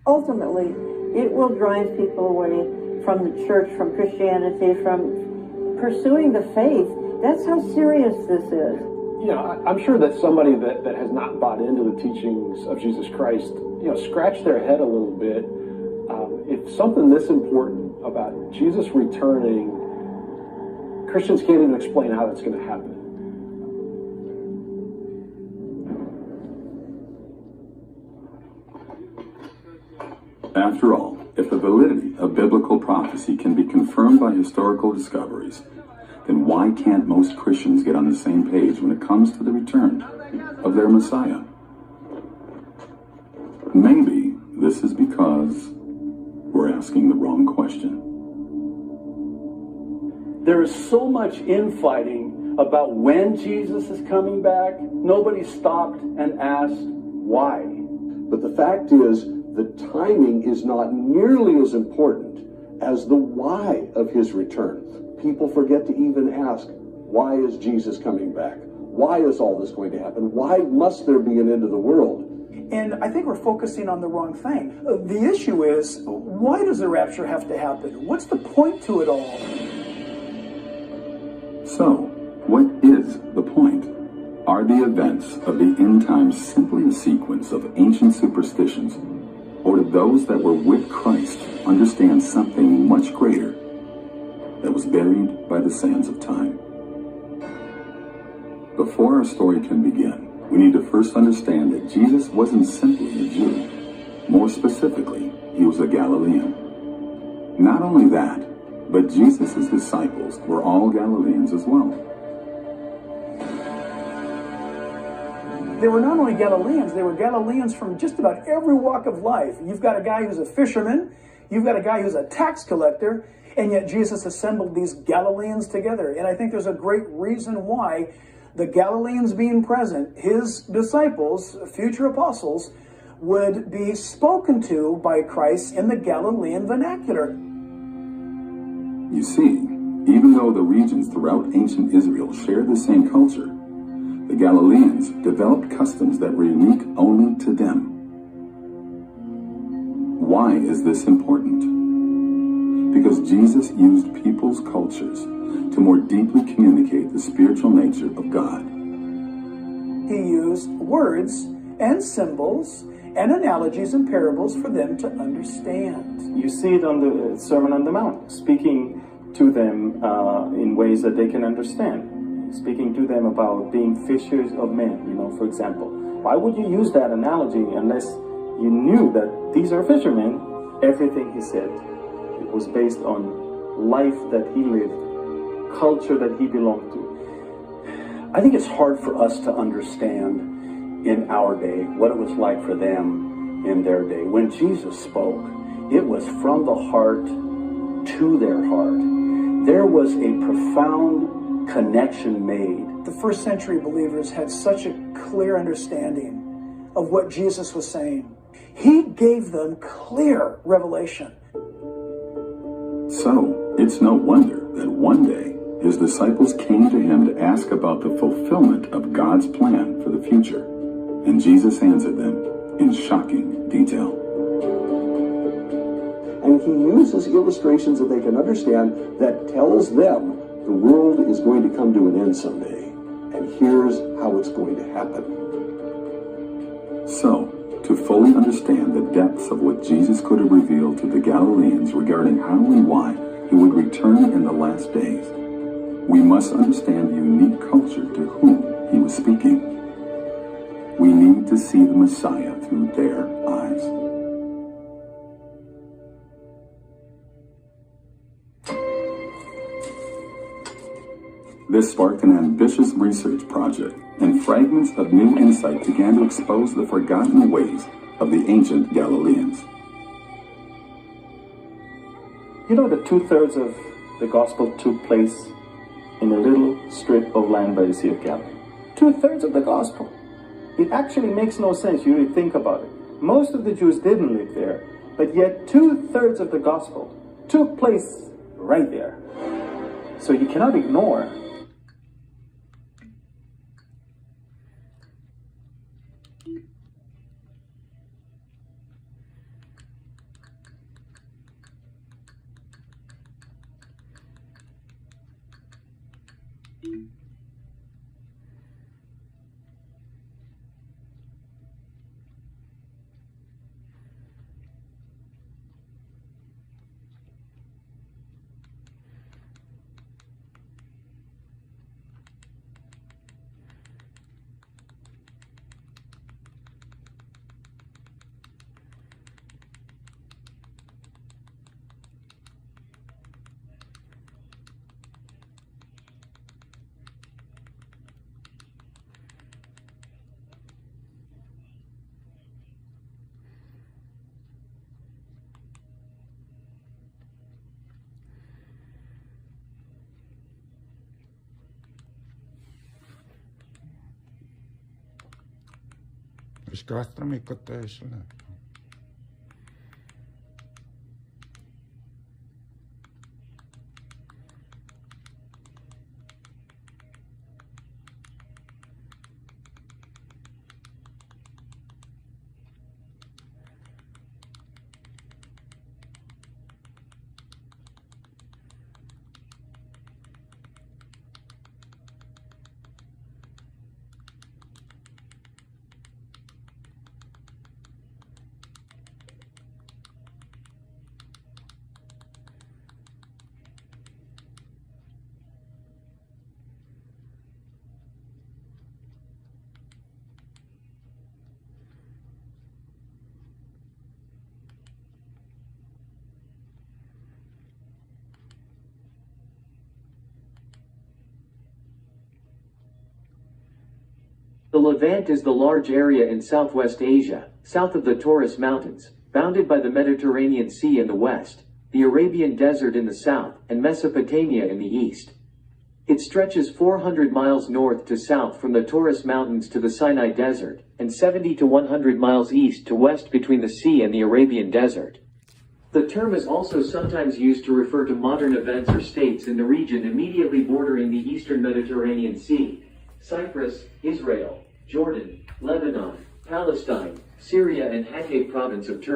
Ultimately, it will drive people away from the church, from Christianity, from pursuing the faith. That's how serious this is. You know, I'm sure that somebody that has not bought into the teachings of Jesus Christ, you know, scratch their head a little bit. If something this important about Jesus returning, Christians can't even explain how that's going to happen. After all, if the validity of biblical prophecy can be confirmed by historical discoveries, then why can't most Christians get on the same page when it comes to the return of their Messiah? Maybe this is because we're asking the wrong question. There is so much infighting about when Jesus is coming back. Nobody stopped and asked why. But the fact is, the timing is not nearly as important as the why of his return. People forget to even ask, why is Jesus coming back? Why is all this going to happen? Why must there be an end of the world? And I think we're focusing on the wrong thing. The issue is, why does the rapture have to happen? What's the point to it all? So, what is the point? Are the events of the end times simply a sequence of ancient superstitions? Or do those that were with Christ understand something much greater that was buried by the sands of time? Before our story can begin, we need to first understand that Jesus wasn't simply a Jew. More specifically, he was a Galilean. Not only that, but Jesus' disciples were all Galileans as well. They were not only Galileans, they were Galileans from just about every walk of life. You've got a guy who's a fisherman, you've got a guy who's a tax collector, and yet Jesus assembled these Galileans together. And I think there's a great reason why the Galileans being present, his disciples, future apostles, would be spoken to by Christ in the Galilean vernacular. You see, even though the regions throughout ancient Israel shared the same culture, the Galileans developed customs that were unique only to them. Why is this important? Because Jesus used people's cultures to more deeply communicate the spiritual nature of God. He used words and symbols and analogies and parables for them to understand. You see it on the Sermon on the Mount, speaking to them in ways that they can understand. Speaking to them about being fishers of men, you know, for example. Why would you use that analogy unless you knew that these are fishermen? Everything he said, it was based on life that he lived, culture that he belonged to. I think it's hard for us to understand in our day what it was like for them in their day. When Jesus spoke, it was from the heart to their heart. There was a profound connection made. The first century believers had such a clear understanding of what Jesus was saying. He gave them clear revelation. So, it's no wonder that one day his disciples came to him to ask about the fulfillment of God's plan for the future. And Jesus answered them in shocking detail. And he uses illustrations that they can understand that tells them the world is going to come to an end someday. And here's how it's going to happen. So, to fully understand the depths of what Jesus could have revealed to the Galileans regarding how and why he would return in the last days, we must understand the unique culture to whom he was speaking. We need to see the Messiah through their eyes. This sparked an ambitious research project, and fragments of new insight began to expose the forgotten ways of the ancient Galileans. You know that 2/3 of the gospel took place in a little strip of land by the Sea of Galilee. 2/3 of the gospel. It actually makes no sense. You really think about it. Most of the Jews didn't live there, but yet 2/3 of the gospel took place right there. So you cannot ignore The Levant is the large area in Southwest Asia, south of the Taurus Mountains, bounded by the Mediterranean Sea in the west, the Arabian Desert in the south, and Mesopotamia in the east. It stretches 400 miles north to south from the Taurus Mountains to the Sinai Desert, and 70 to 100 miles east to west between the sea and the Arabian Desert. The term is also sometimes used to refer to modern events or states in the region immediately bordering the eastern Mediterranean Sea: Cyprus, Israel, Jordan, Lebanon, Palestine, Syria, and Hatay province of Turkey.